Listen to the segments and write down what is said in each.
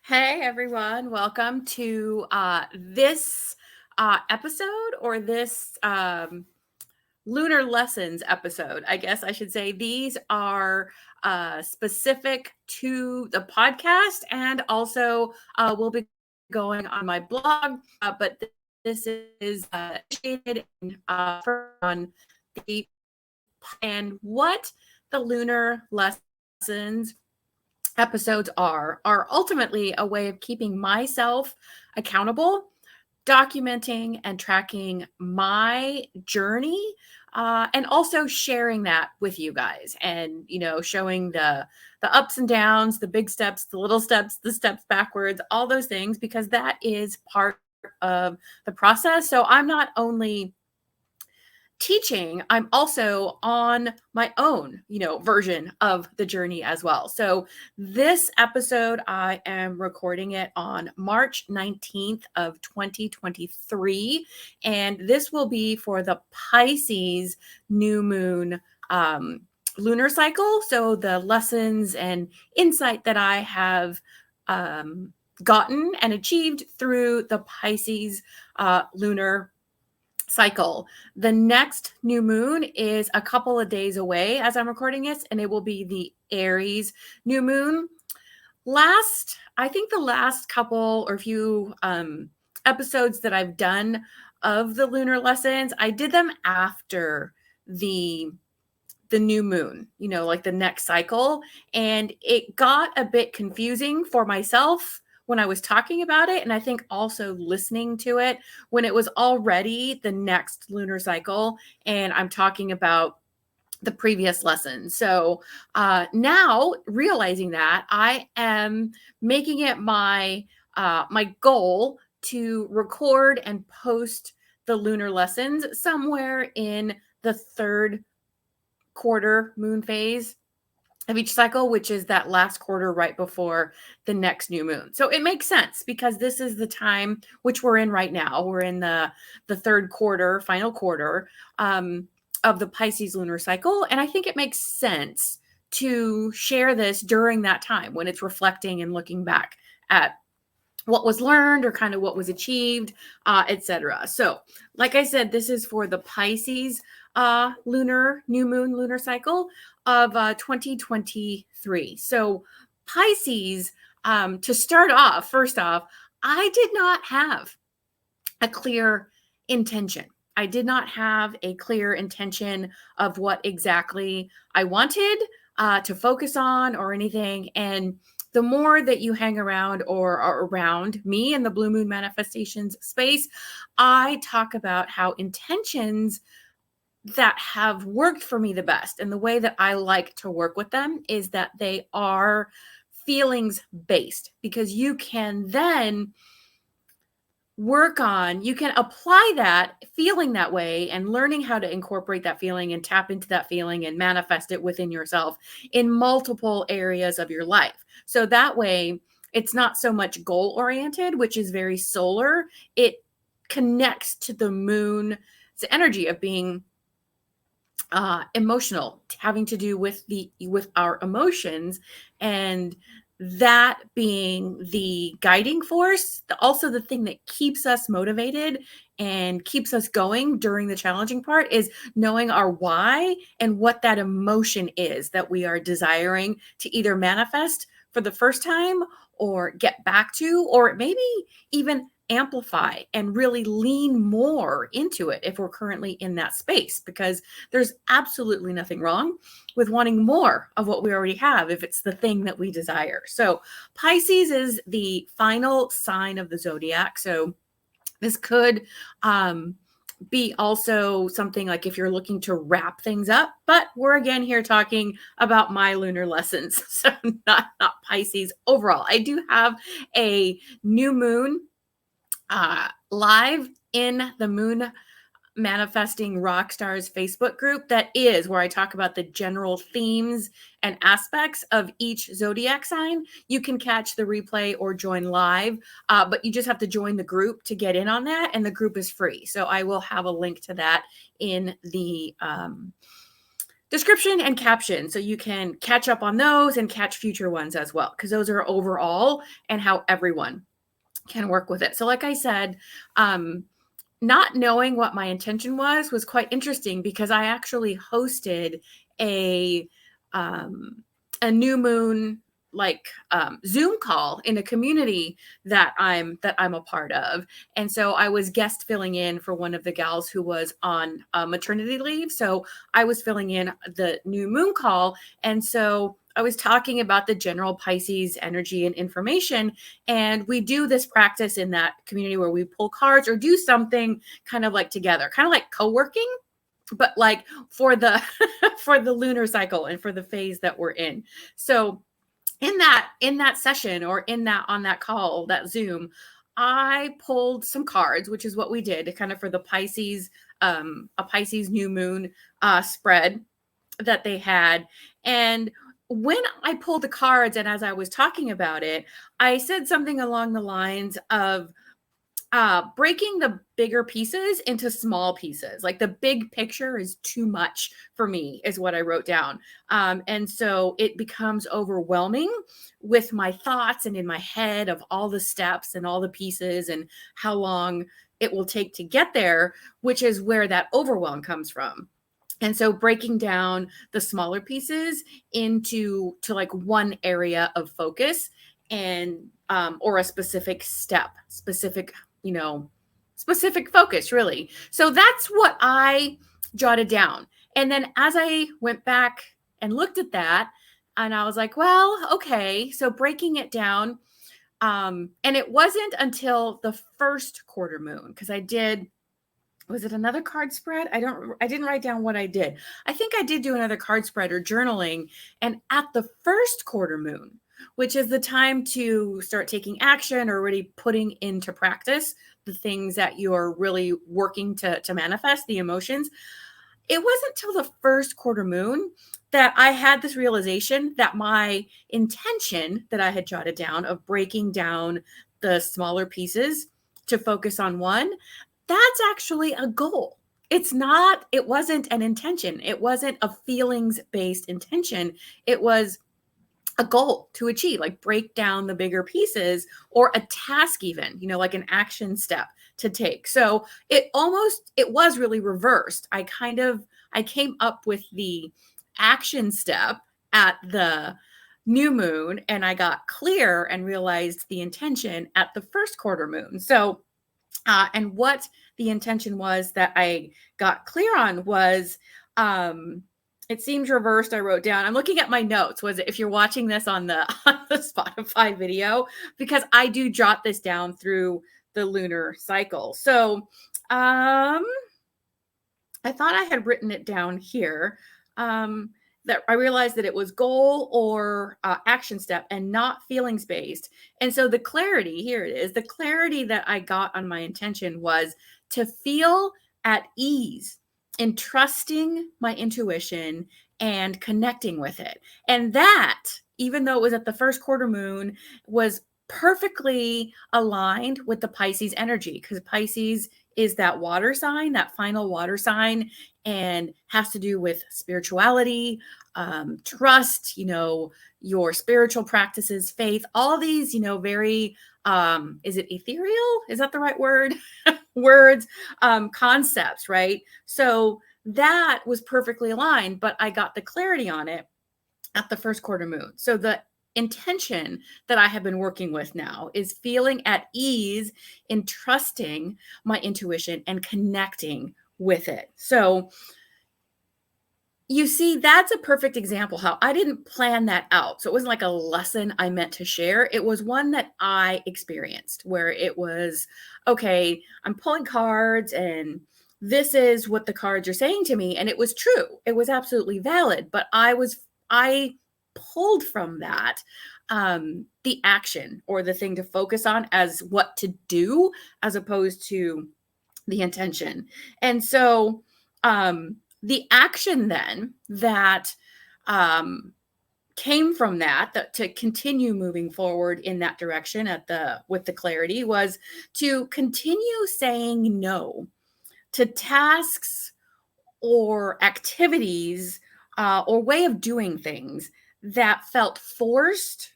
Hey everyone, welcome to this episode or this lunar lessons episode. I guess I should say these are specific to the podcast and also will be going on my blog. But this is initiated on the and what the lunar lessons episodes are ultimately a way of keeping myself accountable, documenting and tracking my journey, and also sharing that with you guys, and showing the ups and downs, the big steps, the little steps, the steps backwards, all those things, because that is part of the process. So I'm not only teaching, I'm also on my own, version of the journey as well. So this episode, I am recording it on March 19th of 2023. And this will be for the Pisces new moon lunar cycle. So the lessons and insight that I have gotten and achieved through the Pisces lunar cycle. The next new moon is a couple of days away as I'm recording this, and it will be the Aries new moon. I think the last couple or few episodes that I've done of the lunar lessons, I did them after the new moon, like the next cycle. And it got a bit confusing for myself when I was talking about it. And I think also listening to it when it was already the next lunar cycle. And I'm talking about the previous lesson. So now realizing that, I am making it my goal to record and post the lunar lessons somewhere in the third quarter moon phase of each cycle, which is that last quarter right before the next new moon. So it makes sense because this is the time which we're in right now. We're in the third quarter, final quarter of the Pisces lunar cycle. And I think it makes sense to share this during that time when it's reflecting and looking back at what was learned or kind of what was achieved, etc. So, like I said, this is for the Pisces lunar new moon lunar cycle of 2023. So, Pisces, to start off, first off, I did not have a clear intention. I did not have a clear intention of what exactly I wanted to focus on or anything. And the more that you hang around or are around me in the Blue Moon Manifestations space, I talk about how intentions that have worked for me the best and the way that I like to work with them is that they are feelings based, because you can then you can apply that feeling that way and learning how to incorporate that feeling and tap into that feeling and manifest it within yourself in multiple areas of your life. So that way, it's not so much goal oriented, which is very solar. It connects to the moon's energy of being emotional, having to do with our emotions, and that being the guiding force, also the thing that keeps us motivated and keeps us going during the challenging part, is knowing our why and what that emotion is that we are desiring to either manifest for the first time or get back to, or maybe even amplify and really lean more into it if we're currently in that space, because there's absolutely nothing wrong with wanting more of what we already have if it's the thing that we desire. So Pisces is the final sign of the zodiac. So this could be also something like if you're looking to wrap things up, but we're again here talking about my lunar lessons, so not Pisces overall. I do have a new moon live in the Moon Manifesting Rockstars Facebook group. That is where I talk about the general themes and aspects of each zodiac sign. You can catch the replay or join live, but you just have to join the group to get in on that, and the group is free. So I will have a link to that in the description and caption, so you can catch up on those and catch future ones as well, because those are overall and how everyone can work with it. So like I said, not knowing what my intention was quite interesting, because I actually hosted a new moon Zoom call in a community that I'm a part of. And so I was guest filling in for one of the gals who was on maternity leave. So I was filling in the new moon call. And so I was talking about the general Pisces energy and information. And we do this practice in that community where we pull cards or do something kind of like together, kind of like co-working, but like for the for the lunar cycle and for the phase that we're in. So in that session, or on that call, that Zoom, I pulled some cards, which is what we did kind of for the Pisces, a Pisces new moon spread that they had. And when I pulled the cards, and as I was talking about it, I said something along the lines of breaking the bigger pieces into small pieces. Like the big picture is too much for me, is what I wrote down. And so it becomes overwhelming with my thoughts and in my head of all the steps and all the pieces and how long it will take to get there, which is where that overwhelm comes from. And so breaking down the smaller pieces into like one area of focus, and or a specific step, specific focus, really. So that's what I jotted down. And then as I went back and looked at that, and I was like, well, okay, so breaking it down. And it wasn't until the first quarter moon, because was it another card spread? I didn't write down what I did. I think I did do another card spread or journaling. And at the first quarter moon, which is the time to start taking action or really putting into practice the things that you're really working to manifest, the emotions. It wasn't till the first quarter moon that I had this realization that my intention that I had jotted down of breaking down the smaller pieces to focus on one, that's actually a goal. It wasn't an intention. It wasn't a feelings-based intention. It was a goal to achieve, like break down the bigger pieces, or a task, even, like an action step to take. So it was really reversed. I came up with the action step at the new moon, and I got clear and realized the intention at the first quarter moon. So and what the intention was that I got clear on was, it seems reversed. I wrote down, I'm looking at my notes. If you're watching this on the Spotify video, because I do jot this down through the lunar cycle. So I thought I had written it down here. That I realized that it was goal or action step and not feelings based. And so the clarity, here it is, the clarity that I got on my intention was to feel at ease in trusting my intuition and connecting with it. And that, even though it was at the first quarter moon, was perfectly aligned with the Pisces energy, because Pisces is that water sign, that final water sign, and has to do with spirituality, trust, your spiritual practices, faith, all these, very, is it ethereal? Is that the right word? Words, concepts, right? So that was perfectly aligned, but I got the clarity on it at the first quarter moon. So the intention that I have been working with now is feeling at ease in trusting my intuition and connecting with it. So you see, that's a perfect example how I didn't plan that out. So it wasn't like a lesson I meant to share. It was one that I experienced, where it was, okay, I'm pulling cards and this is what the cards are saying to me. And it was true. It was absolutely valid. But I pulled from that the action or the thing to focus on as what to do, as opposed to the intention. And so the action then that came from that to continue moving forward in that direction with the clarity, was to continue saying no to tasks or activities or way of doing things that felt forced,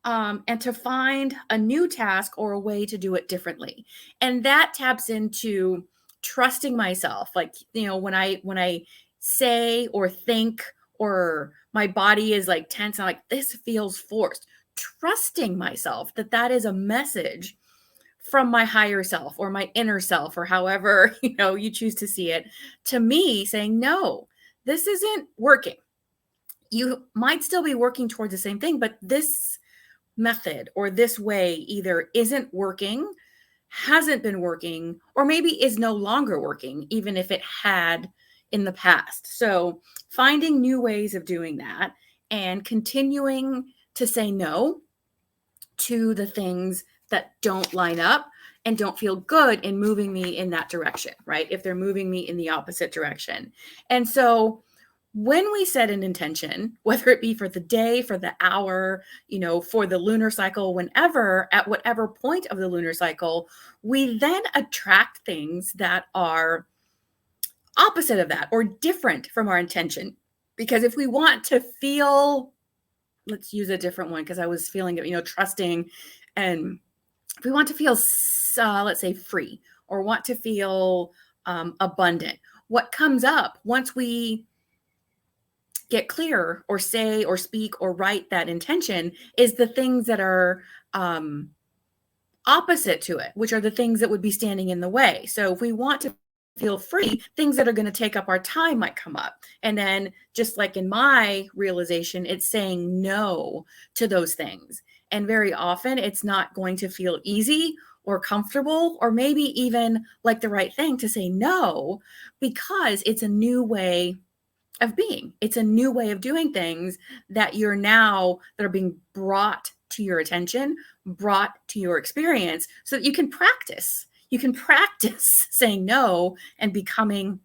and to find a new task or a way to do it differently. And that taps into trusting myself. Like, when I say or think, or my body is like tense, I'm like, this feels forced. Trusting myself that that is a message from my higher self or my inner self, or however you choose to see it, to me, saying, no, this isn't working. You might still be working towards the same thing, but this method or this way either isn't working, hasn't been working, or maybe is no longer working, even if it had in the past. So finding new ways of doing that and continuing to say no to the things that don't line up and don't feel good in moving me in that direction, right? If they're moving me in the opposite direction. And so when we set an intention, whether it be for the day, for the hour, for the lunar cycle, whenever, at whatever point of the lunar cycle, we then attract things that are opposite of that or different from our intention. Because if we want to feel, let's use a different one because I was feeling it, trusting. And if we want to feel, let's say, free, or want to feel abundant, what comes up once we get clear or say or speak or write that intention is the things that are opposite to it, which are the things that would be standing in the way. So if we want to feel free, things that are going to take up our time might come up. And then, just like in my realization, it's saying no to those things. And very often it's not going to feel easy or comfortable, or maybe even like the right thing to say no, because it's a new way of being. It's a new way of doing things that are being brought to your attention, brought to your experience, so that you can practice. You can practice saying no and becoming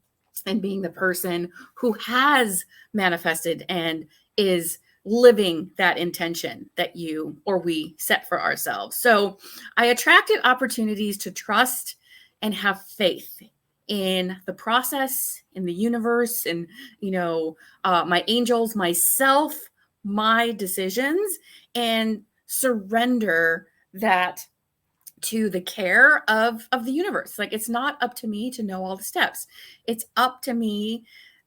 and being the person who has manifested and is living that intention that you or we set for ourselves. So I attracted opportunities to trust and have faith in the process, in the universe, and my angels, myself, my decisions, and surrender that to the care of the universe. Like, it's not up to me to know all the steps. It's up to me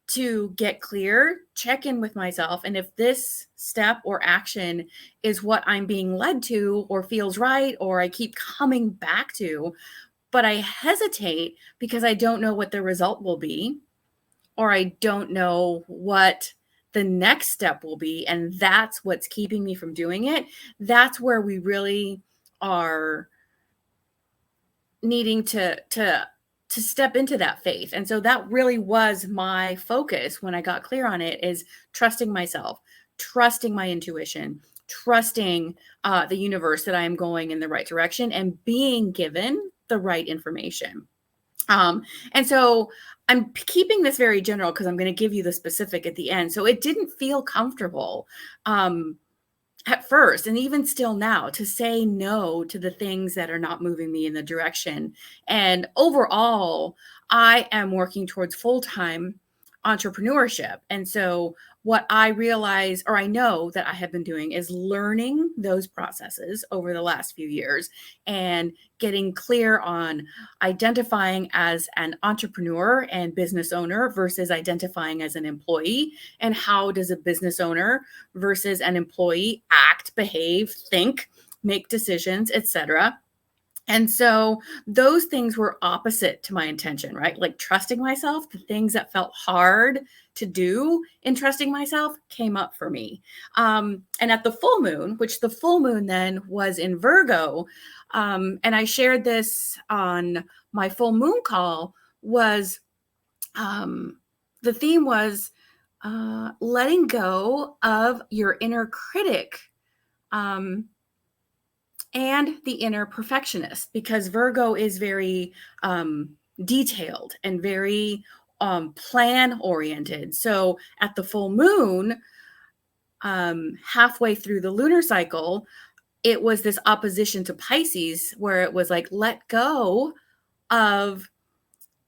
to get clear, check in with myself, and if this step or action is what I'm being led to or feels right, or I keep coming back to, but I hesitate because I don't know what the result will be, or I don't know what the next step will be, and that's what's keeping me from doing it. That's where we really are needing to step into that faith. And so that really was my focus when I got clear on it, is trusting myself, trusting my intuition, trusting the universe that I am going in the right direction and being given the right information. And so I'm keeping this very general because I'm going to give you the specific at the end. So it didn't feel comfortable at first, and even still now, to say no to the things that are not moving me in the direction. And overall, I am working towards full-time entrepreneurship. And so what I realize, or I know that I have been doing, is learning those processes over the last few years and getting clear on identifying as an entrepreneur and business owner versus identifying as an employee. And how does a business owner versus an employee act, behave, think, make decisions, etc. And so those things were opposite to my intention, right? Like trusting myself, the things that felt hard to do in trusting myself came up for me. And at the full moon, which the full moon then was in Virgo, and I shared this on my full moon call, was the theme was letting go of your inner critic. And the inner perfectionist, because Virgo is very detailed and very plan oriented. So at the full moon, halfway through the lunar cycle, it was this opposition to Pisces, where it was like, let go of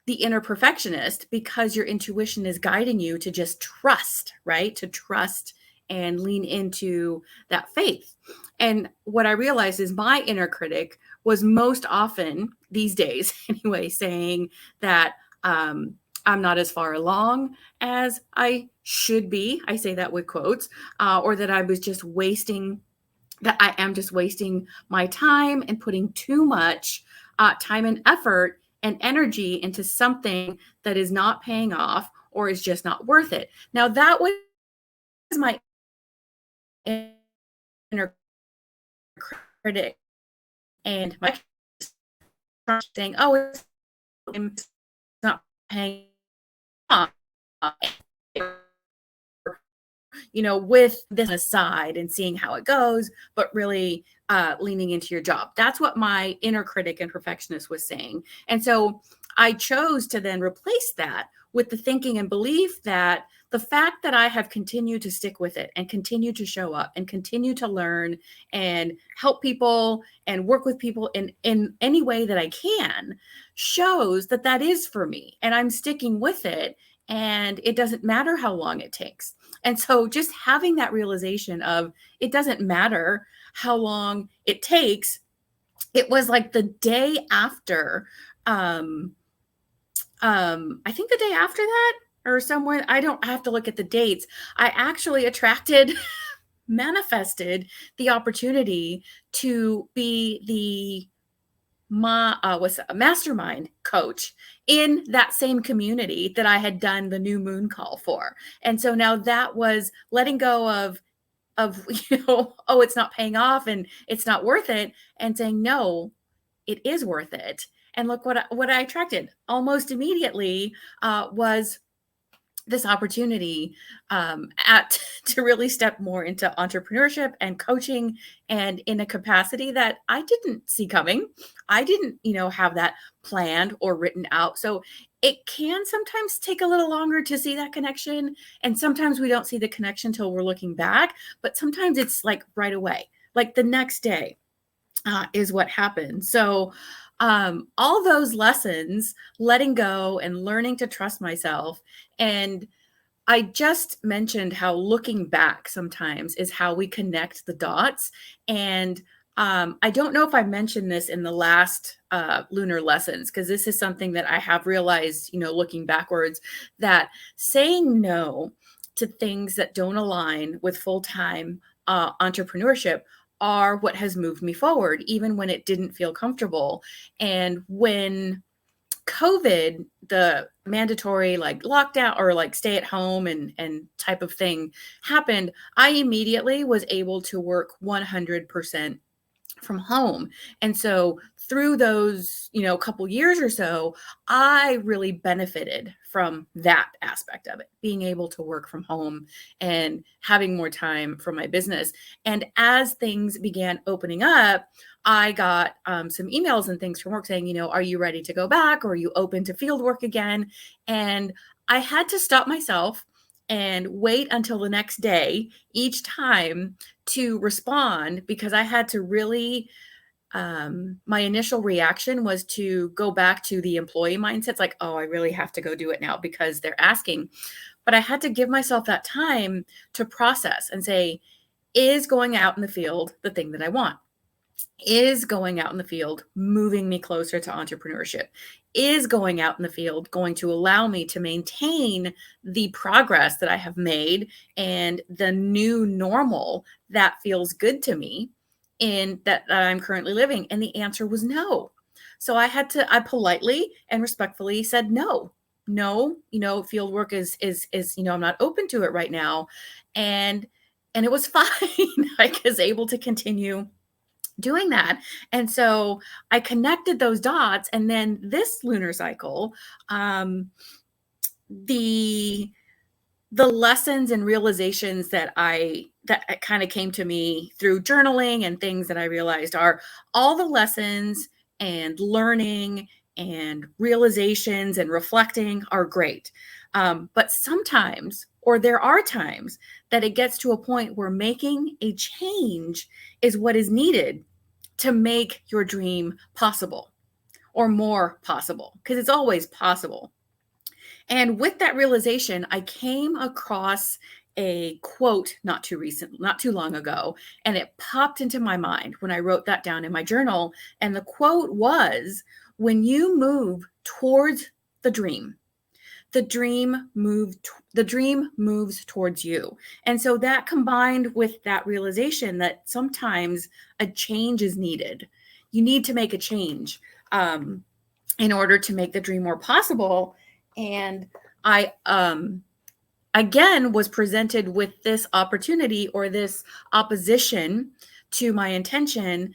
the inner perfectionist because your intuition is guiding you to just trust, right? To trust and lean into that faith. And what I realized is my inner critic was most often these days, anyway, saying that I'm not as far along as I should be. I say that with quotes, or that I was just wasting, that I am just wasting my time and putting too much time and effort and energy into something that is not paying off or is just not worth it. Now, that was my inner critic, and my saying, "Oh, it's not paying off." With this aside and seeing how it goes, but really leaning into your job. That's what my inner critic and perfectionist was saying. And so I chose to then replace that with the thinking and belief that the fact that I have continued to stick with it and continue to show up and continue to learn and help people and work with people in any way that I can shows that that is for me, and I'm sticking with it, and it doesn't matter how long it takes. And so just having that realization of it doesn't matter how long it takes. It was like the day after, I think the day after that or somewhere, I don't have to look at the dates. I actually manifested the opportunity to be the was a mastermind coach in that same community that I had done the new moon call for. And so now that was letting go of oh, it's not paying off and it's not worth it, and saying no, it is worth it. And look what I attracted almost immediately was this opportunity at to really step more into entrepreneurship and coaching, and in a capacity that I didn't see coming. I didn't, have that planned or written out. So it can sometimes take a little longer to see that connection. And sometimes we don't see the connection till we're looking back, but sometimes it's like right away, like the next day is what happened. So all those lessons, letting go and learning to trust myself. And I just mentioned how looking back sometimes is how we connect the dots. And I don't know if I mentioned this in the last lunar lessons, because this is something that I have realized, looking backwards, that saying no to things that don't align with full-time entrepreneurship are what has moved me forward, even when it didn't feel comfortable. And when COVID, the mandatory like lockdown or like stay at home and type of thing happened, I immediately was able to work 100% from home. And so through those, couple years or so, I really benefited from that aspect of it, being able to work from home and having more time for my business. And as things began opening up, I got some emails and things from work saying, are you ready to go back? Or are you open to field work again? And I had to stop myself and wait until the next day each time to respond, because I had to really, my initial reaction was to go back to the employee mindsets, like, oh, I really have to go do it now because they're asking. But I had to give myself that time to process and say, is going out in the field the thing that I want? Is going out in the field moving me closer to entrepreneurship? Is going out in the field going to allow me to maintain the progress that I have made and the new normal that feels good to me in that I'm currently living? And the answer was no. So I politely and respectfully said no. No, field work is I'm not open to it right now. And it was fine. I was able to continue doing that. And so I connected those dots. And then this lunar cycle, the lessons and realizations that kind of came to me through journaling and things that I realized are all the lessons and learning and realizations and reflecting are great. But sometimes, or there are times that it gets to a point where making a change is what is needed to make your dream possible, or more possible, because it's always possible. And with that realization, I came across a quote not too long ago, and it popped into my mind when I wrote that down in my journal. And the quote was, when you move towards the dream, the dream moves towards you. And so that, combined with that realization that sometimes a change is needed. You need to make a change in order to make the dream more possible. And I again was presented with this opportunity, or this opposition to my intention.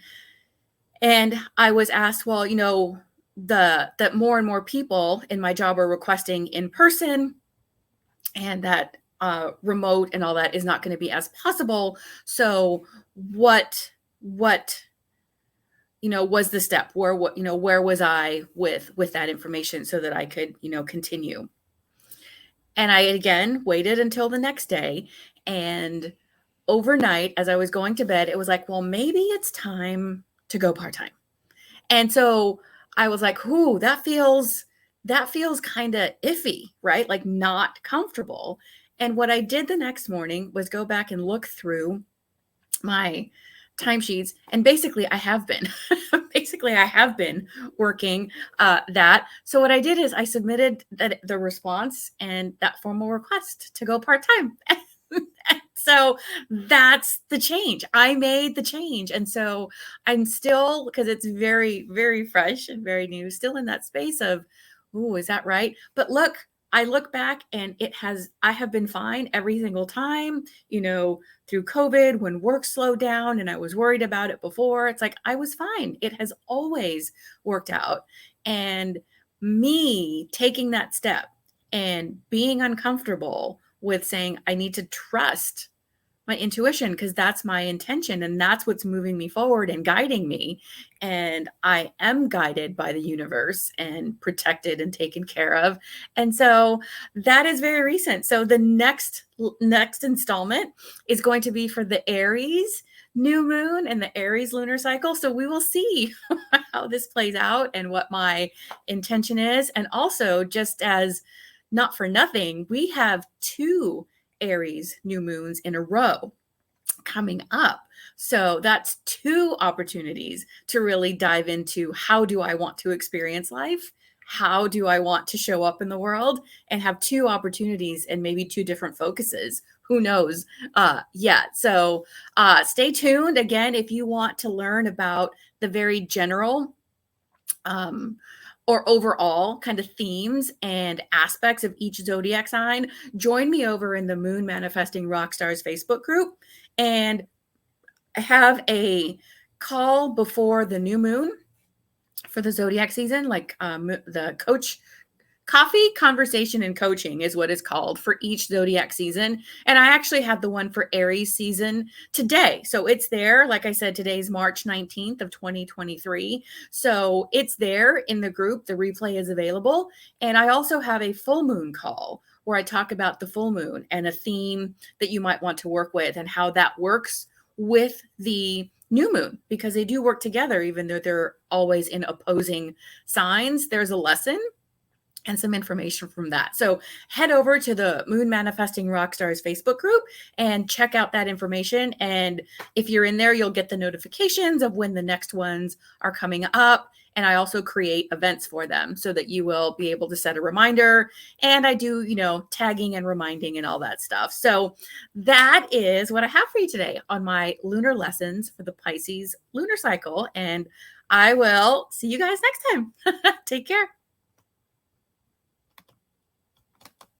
And I was asked, well, that more and more people in my job are requesting in person, and that remote and all that is not going to be as possible. So what was the step? Where was I with that information so that I could continue? And I again waited until the next day, and overnight, as I was going to bed, it was like, well, maybe it's time to go part-time. And so I was like, "Ooh, that feels kind of iffy, right? Like, not comfortable." And what I did the next morning was go back and look through my timesheets, and basically I have been working that. So what I did is I submitted the response and that formal request to go part-time. So that's the change. I made the change. And so I'm still, because it's very, very fresh and very new, still in that space of, oh, is that right? But look, I look back and I have been fine every single time, through COVID, when work slowed down and I was worried about it before. It's like, I was fine. It has always worked out. And me taking that step and being uncomfortable with saying, I need to trust my intuition, because that's my intention and that's what's moving me forward and guiding me. And I am guided by the universe and protected and taken care of. And so that is very recent. So the next installment is going to be for the Aries new moon and the Aries lunar cycle. So we will see how this plays out and what my intention is. And also, just as not for nothing, we have 2 Aries new moons in a row coming up. So that's 2 opportunities to really dive into, how do I want to experience life? How do I want to show up in the world? And have 2 opportunities and maybe 2 different focuses. Who knows yet? So stay tuned. Again, if you want to learn about the very general or overall kind of themes and aspects of each zodiac sign, join me over in the Moon Manifesting Rockstars Facebook group, and have a call before the new moon for the zodiac season, like the coach coffee conversation and coaching is what it's called for each zodiac season. And I actually have the one for Aries season today. So it's there. Like I said, today's March 19th of 2023. So it's there in the group. The replay is available. And I also have a full moon call where I talk about the full moon and a theme that you might want to work with, and how that works with the new moon, because they do work together, even though they're always in opposing signs. There's a lesson and some information from that. So head over to the Moon Manifesting Rockstars Facebook group and check out that information. And if you're in there, you'll get the notifications of when the next ones are coming up. And I also create events for them so that you will be able to set a reminder. And I do, tagging and reminding and all that stuff. So that is what I have for you today on my lunar lessons for the Pisces lunar cycle. And I will see you guys next time. Take care.